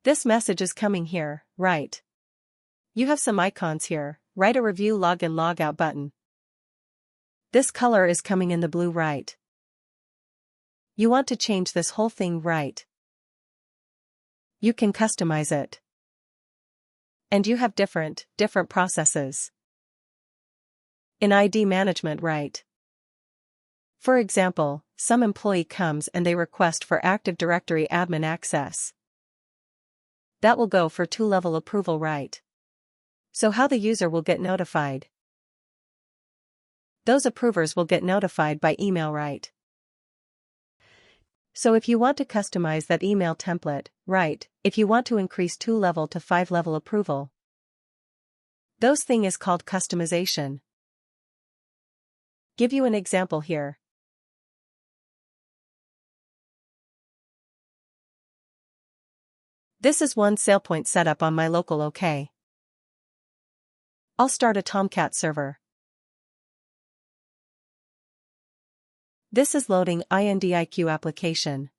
This message is coming here, right? You have some icons here, write a review login logout button. This color is coming in the blue, right? You want to change this whole thing, right? You can customize it. And you have different processes. In ID management, right? For example, some employee comes and they request for Active Directory admin access. That will go for 2-level approval, right? So how the user will get notified? Those approvers will get notified by email, right? So if you want to customize that email template, right, if you want to increase 2-level to 5-level approval, those thing is called customization. Give you an example here. This is one SailPoint setup on my local OK. I'll start a Tomcat server. This is loading INDIQ application.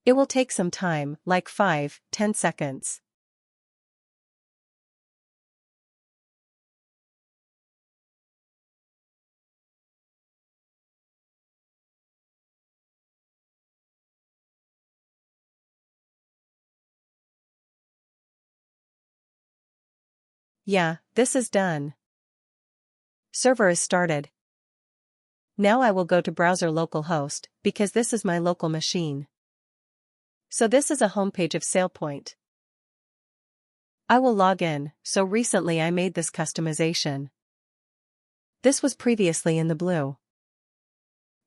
It will take some time, like 5-10 seconds. Yeah, this is done. Server is started. Now I will go to browser localhost, because this is my local machine. So this is a homepage of SailPoint. I will log in, so recently I made this customization. This was previously in the blue.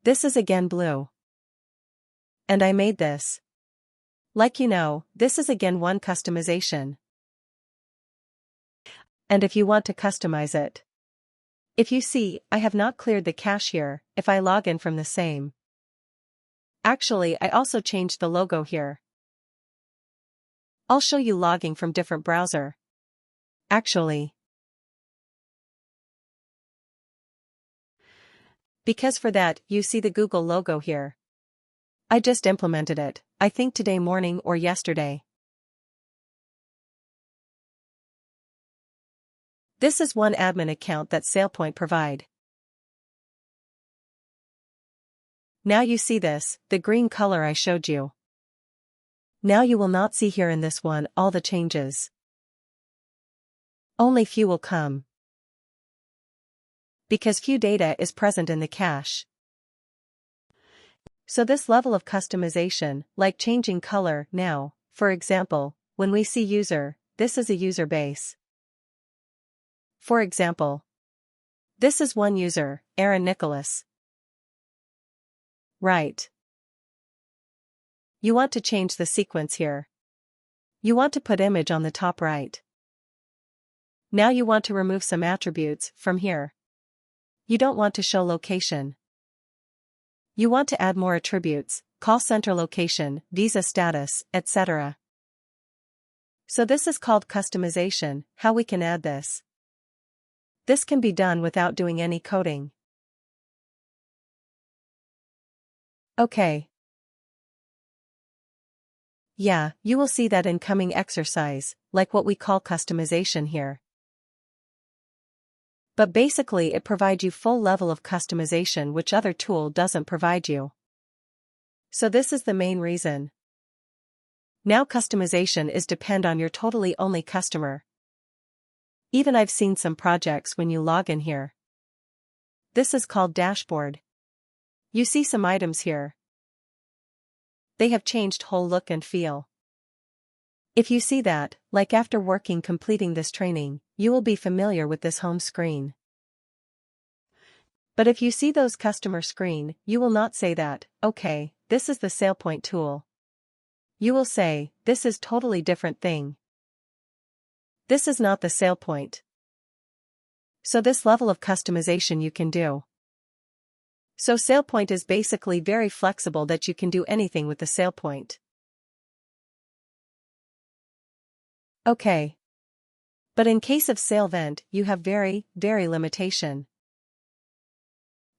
This is again blue. And I made this. Like this is again one customization. And if you want to customize it. If you see, I have not cleared the cache here, if I log in from the same. Actually, I also changed the logo here. I'll show you logging from different browser. Actually. Because for that, you see the Google logo here. I just implemented it, I think today morning or yesterday. This is one admin account that SailPoint provide. Now you see this, the green color I showed you. Now you will not see here in this one all the changes. Only few will come. Because few data is present in the cache. So this level of customization, like changing color, now, for example, when we see user, this is a user base. For example, this is one user, Aaron Nicholas. Right. You want to change the sequence here. You want to put image on the top right. Now you want to remove some attributes from here. You don't want to show location. You want to add more attributes, call center location, visa status, etc. So this is called customization, how we can add this. This can be done without doing any coding. Okay. Yeah, you will see that in coming exercise, like what we call customization here. But basically it provides you full level of customization which other tool doesn't provide you. So this is the main reason. Now customization is depend on your totally only customer. Even I've seen some projects when you log in here. This is called dashboard. You see some items here. They have changed whole look and feel. If you see that, like after completing this training, you will be familiar with this home screen. But if you see those customer screen, you will not say that, okay, this is the SailPoint tool. You will say, this is totally different thing. This is not the SailPoint. So this level of customization you can do. So SailPoint is basically very flexible that you can do anything with the SailPoint. Okay. But in case of SailVent, you have very limitation.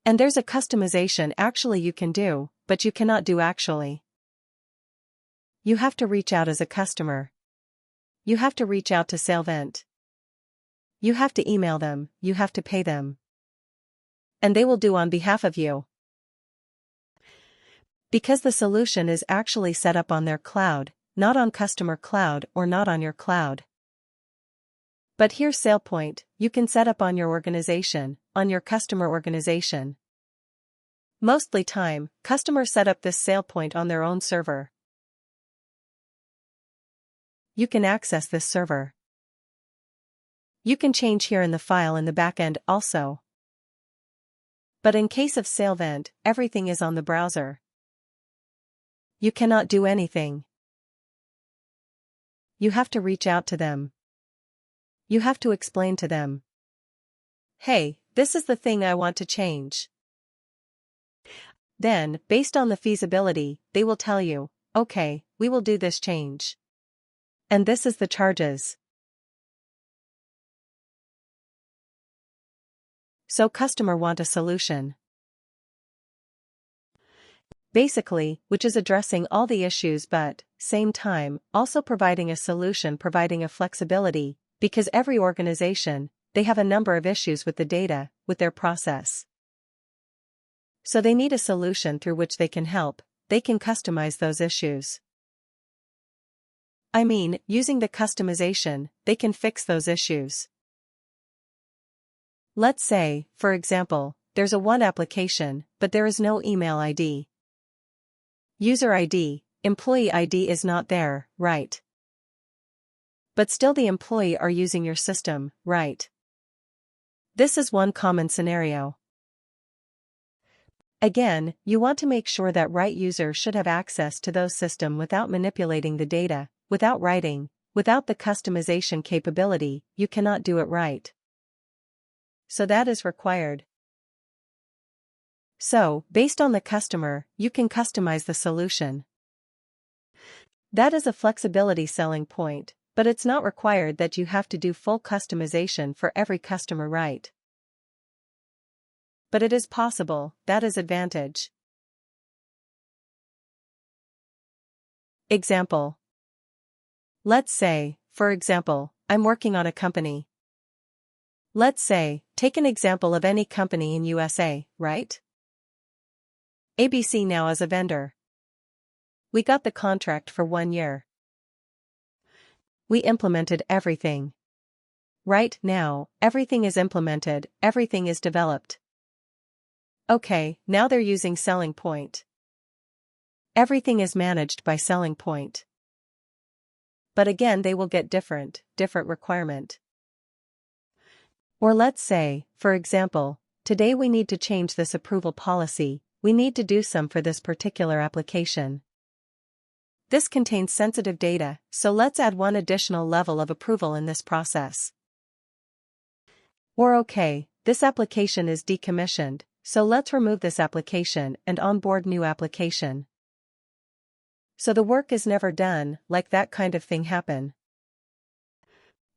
And there's a customization actually you can do, but you cannot do actually. You have to reach out as a customer. You have to reach out to SailPoint. You have to email them, you have to pay them. And they will do on behalf of you. Because the solution is actually set up on their cloud, not on customer cloud or not on your cloud. But here's SailPoint, you can set up on your organization, on your customer organization. Mostly time, customers set up this SailPoint on their own server. You can access this server. You can change here in the file in the backend also. But in case of SailPoint, everything is on the browser. You cannot do anything. You have to reach out to them. You have to explain to them. Hey, this is the thing I want to change. Then, based on the feasibility, they will tell you, okay, we will do this change. And this is the charges. So customer want a solution. Basically, which is addressing all the issues but, same time, also providing a solution, providing a flexibility, because every organization, they have a number of issues with the data, with their process. So they need a solution through which they can help, they can customize those issues. I mean, using the customization, they can fix those issues. Let's say, for example, there's a one application, but there is no email ID. User ID, employee ID is not there, right? But still the employee are using your system, right? This is one common scenario. Again, you want to make sure that right user should have access to those system without manipulating the data, without writing, without the customization capability, you cannot do it right. So that is required. So, based on the customer, you can customize the solution. That is a flexibility selling point, but it's not required that you have to do full customization for every customer, right? But it is possible, that is advantage. Example. Let's say, for example, I'm working on a company. Let's say, take an example of any company in USA, right? ABC now as a vendor. We got the contract for 1 year. We implemented everything. Right now, everything is implemented, everything is developed. Okay, now they're using SailPoint. Everything is managed by SailPoint. But again they will get different requirement. Or let's say, for example, today we need to change this approval policy, we need to do some for this particular application. This contains sensitive data, so let's add one additional level of approval in this process. Or okay, this application is decommissioned, so let's remove this application and onboard new application. So the work is never done, like that kind of thing happen.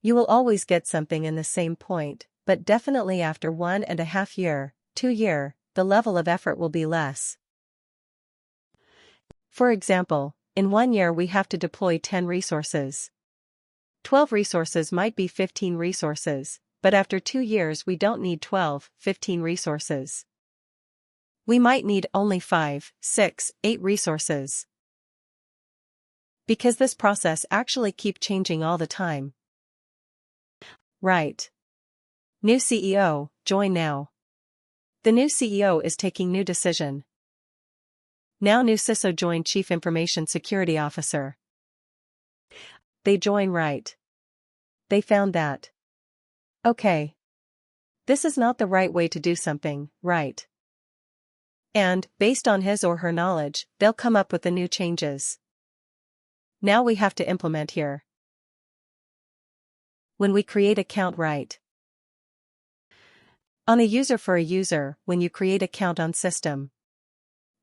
You will always get something in the same point, but definitely after 1.5 years, 2 years, the level of effort will be less. For example, in 1 year we have to deploy 10 resources. 12 resources might be 15 resources, but after 2 years we don't need 12, 15 resources. We might need only 5, 6, 8 resources. Because this process actually keep changing all the time. Right. New CEO, join now. The new CEO is taking new decision. Now new CISO join Chief Information Security Officer. They join right. They found that. Okay. This is not the right way to do something, right? And, based on his or her knowledge, they'll come up with the new changes. Now we have to implement here. When we create account right. On a user for a user, when you create account on system.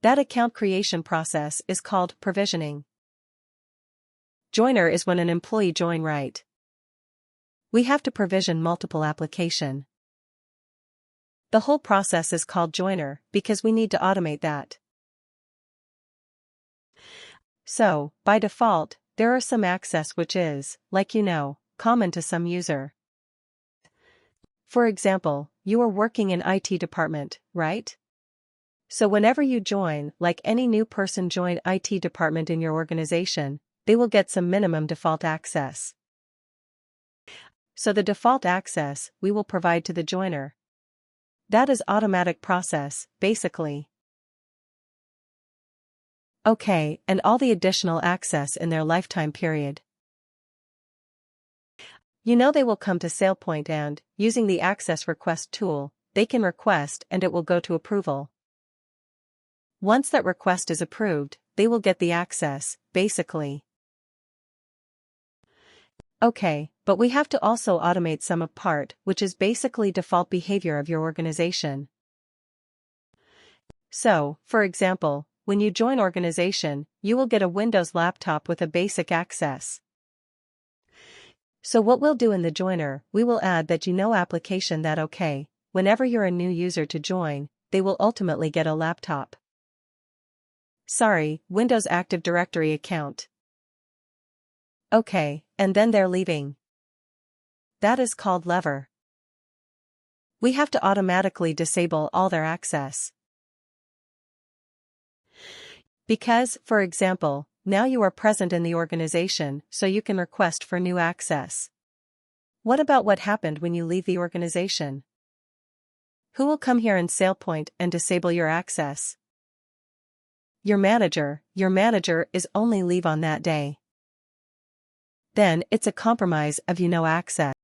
That account creation process is called provisioning. Joiner is when an employee join right. We have to provision multiple application. The whole process is called joiner because we need to automate that. So, by default, there are some access which is, like common to some user. For example, you are working in IT department, right? So whenever you join, like any new person join IT department in your organization, they will get some minimum default access. So the default access we will provide to the joiner. That is automatic process, basically. Okay, and all the additional access in their lifetime period. They will come to SailPoint and, using the access request tool, they can request and it will go to approval. Once that request is approved, they will get the access, basically. Okay, but we have to also automate some of part, which is basically default behavior of your organization. So, for example, when you join organization, you will get a Windows laptop with a basic access. So what we'll do in the joiner, we will add that application that whenever you're a new user to join, they will ultimately get a laptop. Sorry, Windows Active Directory account. Okay, and then they're leaving. That is called lever. We have to automatically disable all their access. Because, for example, now you are present in the organization, so you can request for new access. What about what happened when you leave the organization? Who will come here in SailPoint and disable your access? Your manager. Your manager is only leave on that day. Then it's a compromise of access.